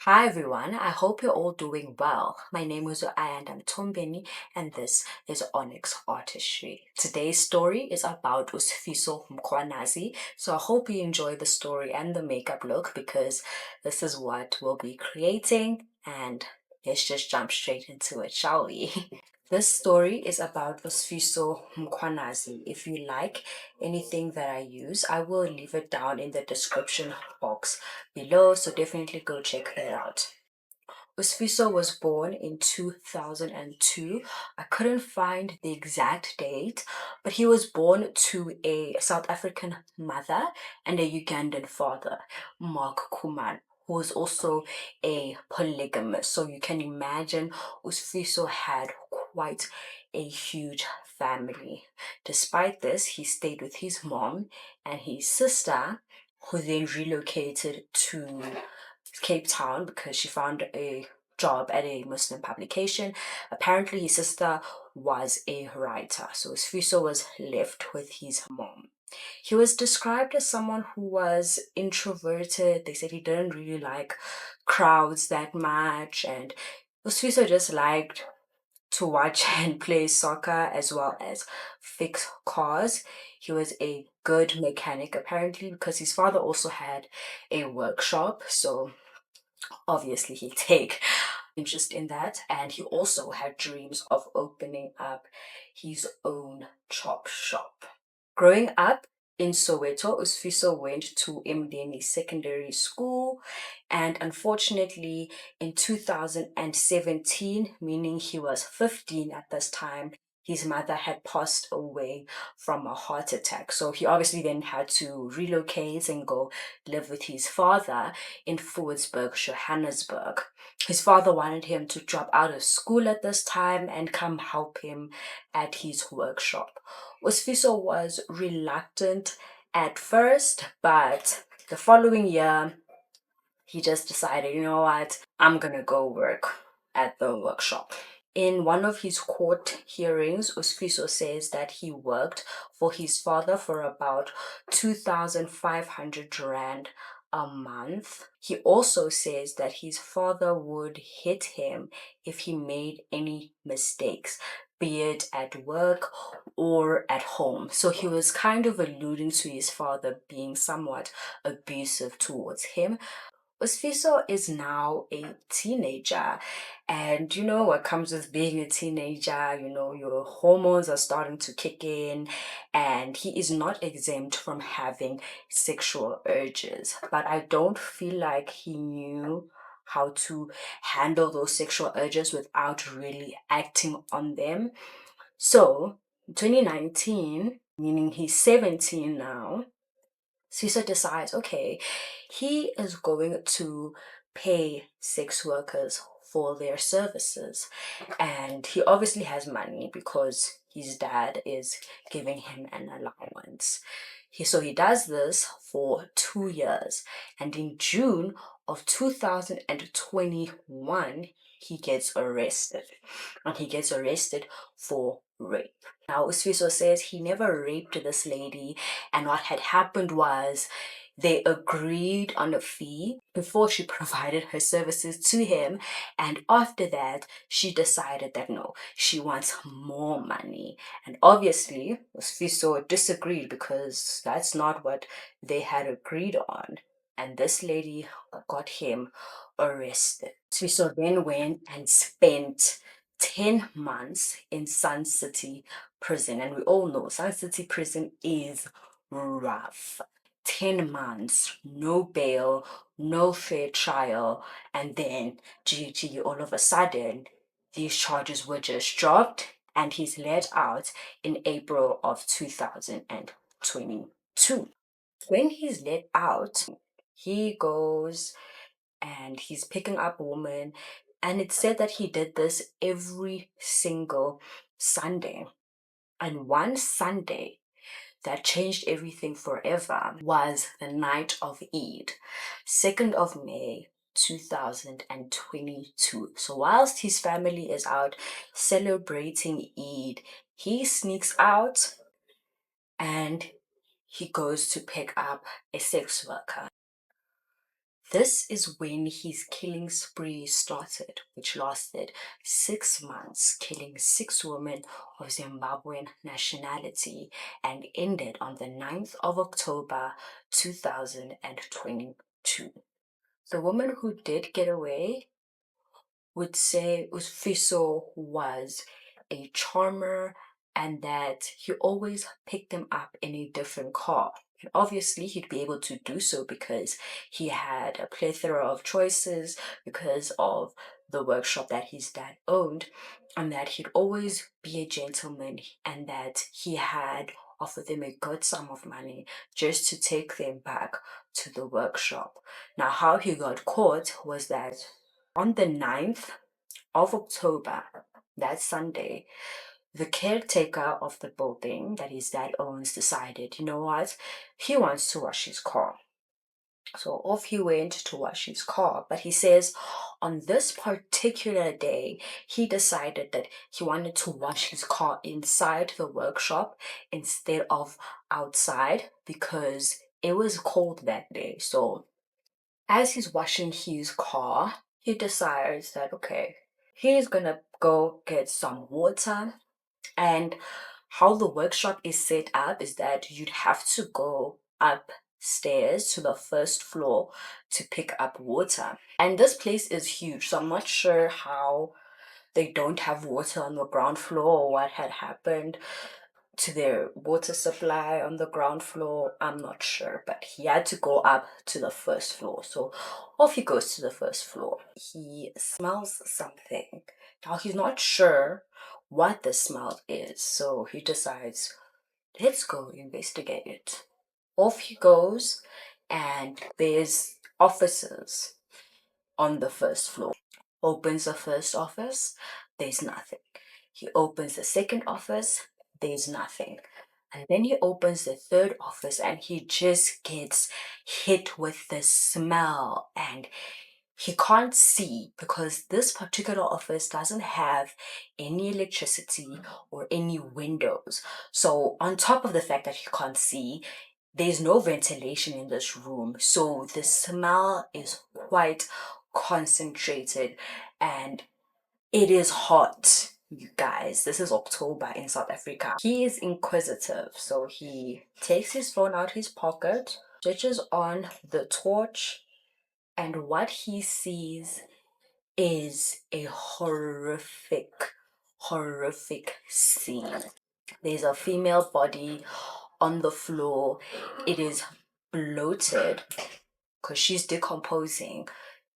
Hi everyone, I hope you're all doing well. My name is I'm Tombeni and this is Onyx Artistry. Today's story is about Usfiso Mkwanazi, so I hope you enjoy the story and the makeup look because this is what we'll be creating, and let's just jump straight into it, shall we? This story is about Usfiso Mkwanazi. If you like anything that I use, I will leave it down in the description box below, so definitely go check that out. Usfiso was born in 2002. I couldn't find the exact date, but he was born to a South African mother and a Ugandan father, Mark Kuman, who was also a polygamist. So you can imagine Usfiso had quite a huge family. Despite this, he stayed with his mom and his sister, who then relocated to Cape Town because she found a job at a Muslim publication. Apparently, his sister was a writer, so Sfiso was left with his mom. He was described as someone who was introverted. They said he didn't really like crowds that much, and Sfiso just liked to watch and play soccer as well as fix cars. He was a good mechanic apparently because his father also had a workshop, so obviously he'd take interest in that. And he also had dreams of opening up his own chop shop. Growing up in Soweto, Usfiso went to Mdeni Secondary School, and unfortunately, in 2017, meaning he was 15 at this time, his mother had passed away from a heart attack. So he obviously then had to relocate and go live with his father in Fordsburg, Johannesburg. His father wanted him to drop out of school at this time and come help him at his workshop. Usfiso was reluctant at first, but the following year, he just decided, you know what, I'm gonna go work at the workshop. In one of his court hearings, Usfiso says that he worked for his father for about 2,500 Rand a month. He also says that his father would hit him if he made any mistakes, be it at work or at home. So he was kind of alluding to his father being somewhat abusive towards him. Usfiso is now a teenager, and you know what comes with being a teenager, your hormones are starting to kick in, and he is not exempt from having sexual urges. But I don't feel like he knew how to handle those sexual urges without really acting on them. So, 2019, meaning he's 17 now, Caesar decides, okay, he is going to pay sex workers for their services. And he obviously has money because his dad is giving him an allowance. So he does this for 2 years. And in June of 2021, he gets arrested. And he gets arrested for rape. Now, Usfiso says he never raped this lady, and what had happened was they agreed on a fee before she provided her services to him, and after that, she decided that no, she wants more money. And obviously, Usfiso disagreed because that's not what they had agreed on. And this lady got him arrested. Usfiso then went and spent 10 months in Sun City prison. And we all know Sun City prison is rough. 10 months, no bail, no fair trial. And then, GG, all of a sudden, these charges were just dropped and he's let out in April of 2022. When he's let out, he goes and he's picking up women, and it said that he did this every single Sunday. And one Sunday that changed everything forever was the night of Eid, 2nd of May 2022. So whilst his family is out celebrating Eid, he sneaks out and he goes to pick up a sex worker. This is when his killing spree started, which lasted 6 months, killing 6 women of Zimbabwean nationality, and ended on the 9th of October 2022. The woman who did get away would say Usfiso was a charmer and that he always picked them up in a different car. And obviously, he'd be able to do so because he had a plethora of choices because of the workshop that his dad owned, and that he'd always be a gentleman, and that he had offered them a good sum of money just to take them back to the workshop. Now, how he got caught was that on the 9th of October, that Sunday, the caretaker of the building that his dad owns decided, you know what, he wants to wash his car. So off he went to wash his car. But he says on this particular day, he decided that he wanted to wash his car inside the workshop instead of outside because it was cold that day. So as he's washing his car, he decides that, okay, he's gonna go get some water. And how the workshop is set up is that you'd have to go upstairs to the first floor to pick up water. And this place is huge, so I'm not sure how they don't have water on the ground floor or what had happened to their water supply on the ground floor. I'm not sure, but he had to go up to the first floor. So off he goes to the first floor. He smells something. Now he's not sure what the smell is, so he decides, let's go investigate it. Off he goes, and there's officers on the first floor. Opens the first office, there's nothing. He opens the second office, there's nothing. And then he opens the third office and he just gets hit with the smell, and he can't see because this particular office doesn't have any electricity or any windows. So, on top of the fact that he can't see, there's no ventilation in this room. So, the smell is quite concentrated and it is hot. You guys, this is October in South Africa. He is inquisitive, so he takes his phone out his pocket, switches on the torch, and what he sees is a horrific scene. There's a female body on the floor. It is bloated because she's decomposing,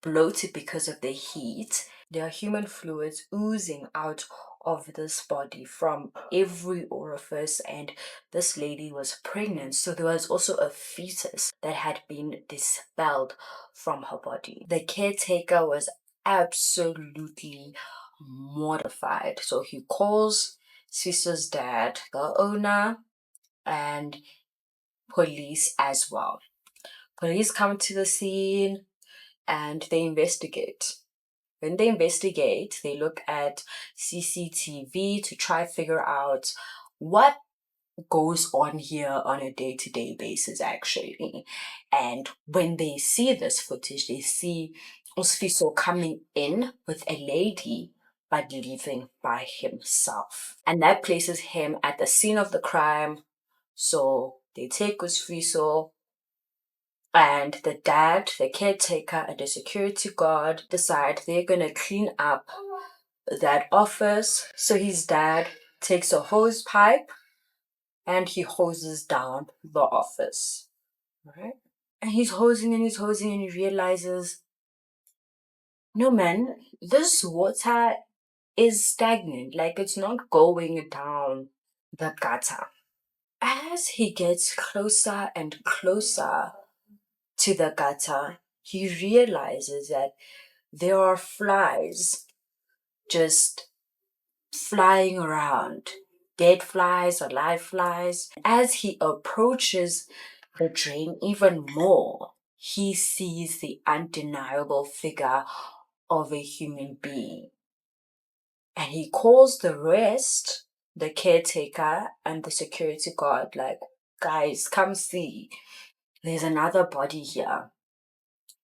bloated because of the heat. There are human fluids oozing out of this body from every orifice, and this lady was pregnant, so there was also a fetus that had been dispelled from her body. The caretaker was absolutely mortified, so he calls Sister's dad, the owner, and police as well. Police come to the scene and they investigate. When they investigate, they look at CCTV to try figure out what goes on here on a day-to-day basis actually. And when they see this footage, they see Usfiso coming in with a lady but leaving by himself. And that places him at the scene of the crime. So they take Usfiso, and the dad, the caretaker, and the security guard decide they're gonna clean up that office. So his dad takes a hose pipe and he hoses down the office. Right? And he's hosing and he's hosing and he realizes, no man, this water is stagnant. Like it's not going down the gutter. As he gets closer and closer to the gutter, he realizes that there are flies just flying around. Dead flies or live flies. As he approaches the drain even more, he sees the undeniable figure of a human being. And he calls the rest, the caretaker and the security guard, like, guys, come see. There's another body here.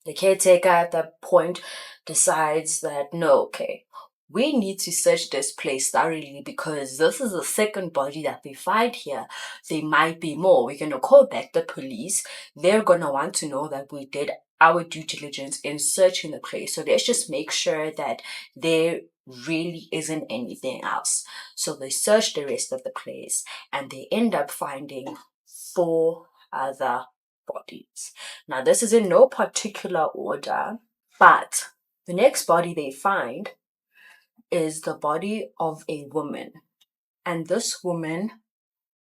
The caretaker at that point decides that no, okay, we need to search this place thoroughly because this is the second body that we find here. There might be more. We're going to call back the police. They're going to want to know that we did our due diligence in searching the place. So let's just make sure that there really isn't anything else. So they search the rest of the place and they end up finding four other bodies. Now, this is in no particular order, but the next body they find is the body of a woman. And this woman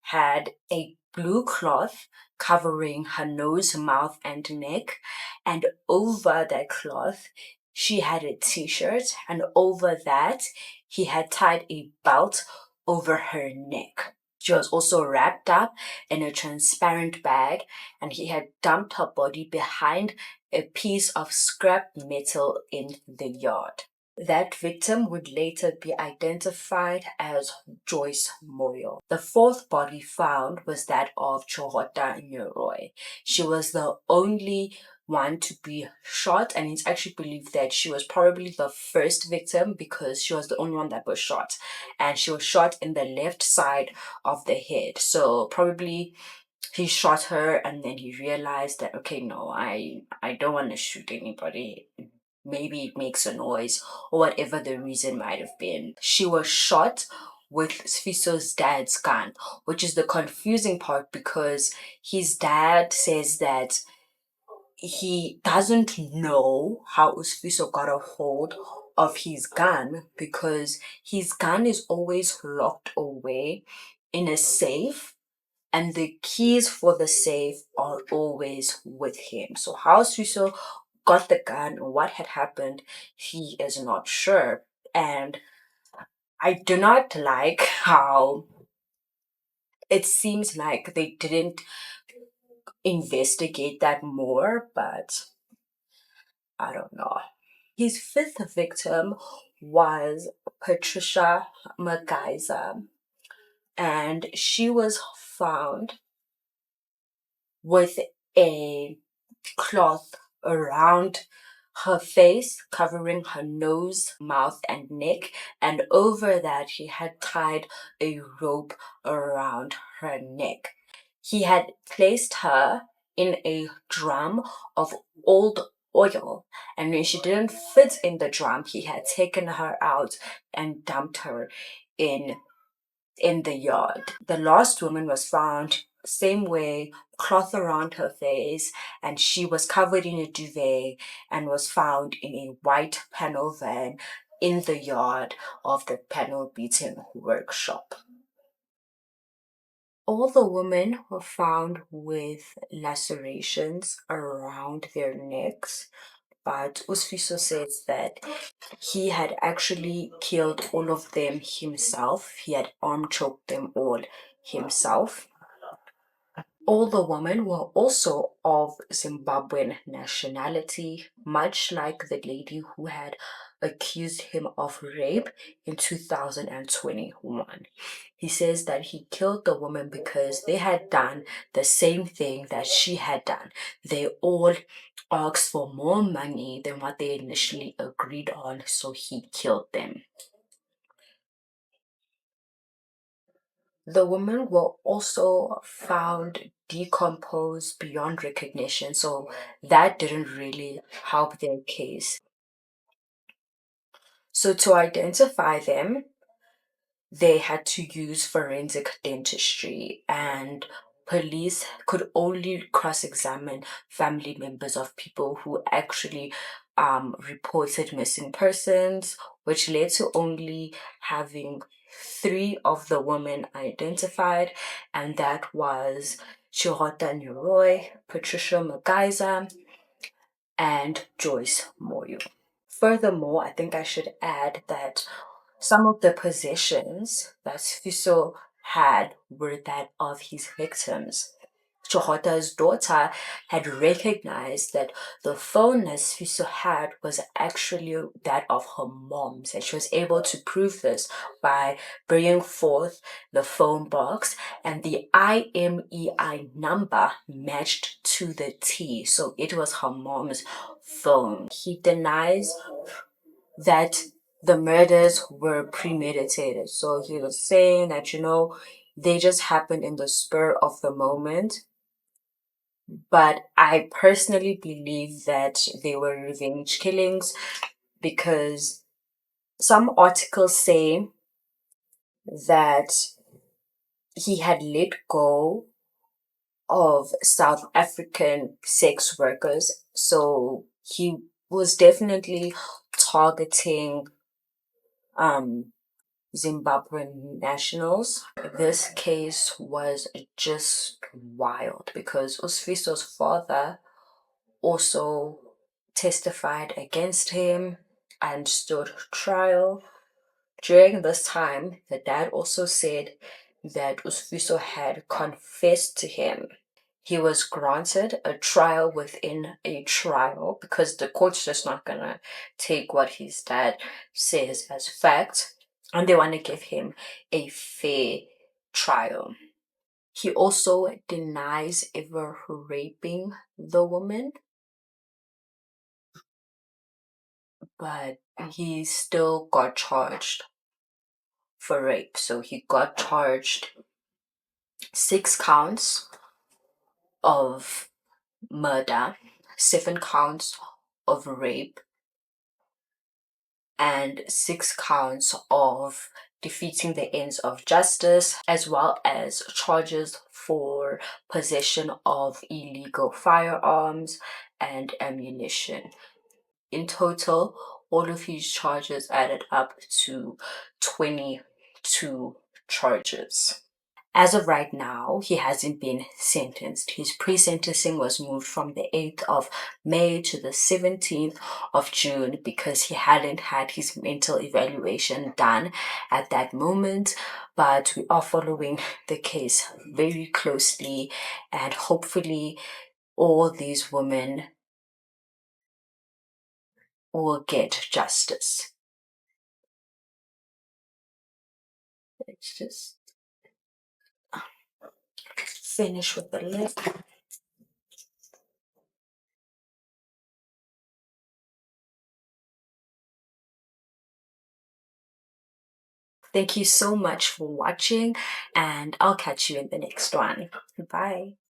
had a blue cloth covering her nose, mouth, and neck. And over that cloth, she had a t shirt. And over that, he had tied a belt over her neck. She was also wrapped up in a transparent bag, and he had dumped her body behind a piece of scrap metal in the yard. That victim would later be identified as Joyce Moyo. The fourth body found was that of Chohota Nyoroy. She was the only one to be shot, and it's actually believed that she was probably the first victim because she was the only one that was shot, and she was shot in the left side of the head. So probably he shot her and then he realized that okay, no, I don't want to shoot anybody. Maybe it makes a noise or whatever the reason might have been. She was shot with Sfiso's dad's gun, which is the confusing part because his dad says that he doesn't know how Usfiso got a hold of his gun because his gun is always locked away in a safe and the keys for the safe are always with him. So how Suso got the gun and what had happened, he is not sure. And I do not like how it seems like they didn't investigate that more, but I don't know. His fifth victim was Patricia McGeyser, and she was found with a cloth around her face, covering her nose, mouth, and neck, and over that he had tied a rope around her neck. He had placed her in a drum of old oil, and when she didn't fit in the drum, he had taken her out and dumped her in the yard. The last woman was found same way, cloth around her face, and she was covered in a duvet and was found in a white panel van in the yard of the panel beating workshop. All the women were found with lacerations around their necks, but Usfiso says that he had actually killed all of them himself. He had arm choked them all himself. All the women were also of Zimbabwean nationality, much like the lady who had accused him of rape in 2021. He says that he killed the woman because they had done the same thing that she had done. They all asked for more money than what they initially agreed on, so he killed them. The women were also found decomposed beyond recognition, so that didn't really help their case. So, to identify them, they had to use forensic dentistry, and police could only cross-examine family members of people who actually reported missing persons, which led to only having three of the women identified, and that was Chirota Nyoroy, Patricia McGeyser, and Joyce Moyo. Furthermore, I think I should add that some of the possessions that Fiso had were that of his victims. Chohota's daughter had recognized that the phone that Sfiso had was actually that of her mom's, and she was able to prove this by bringing forth the phone box, and the IMEI number matched to the T, so it was her mom's phone. He denies that the murders were premeditated, so he was saying that, they just happened in the spur of the moment. But I personally believe that they were revenge killings because some articles say that he had let go of South African sex workers. So he was definitely targeting um Zimbabwean nationals. This case was just wild because Usfiso's father also testified against him and stood trial. During this time, the dad also said that Usfiso had confessed to him. He was granted a trial within a trial because the court's just not gonna take what his dad says as fact, and they want to give him a fair trial. He also denies ever raping the woman, but he still got charged for rape. So he got charged 6 counts of murder, 7 counts of rape, and 6 counts of defeating the ends of justice, as well as charges for possession of illegal firearms and ammunition. In total, all of his charges added up to 22 charges. As of right now, he hasn't been sentenced. His pre-sentencing was moved from the 8th of May to the 17th of June because he hadn't had his mental evaluation done at that moment. But we are following the case very closely, and hopefully all these women will get justice. Let's just finish with the lip. Thank you so much for watching, and I'll catch you in the next one. Bye.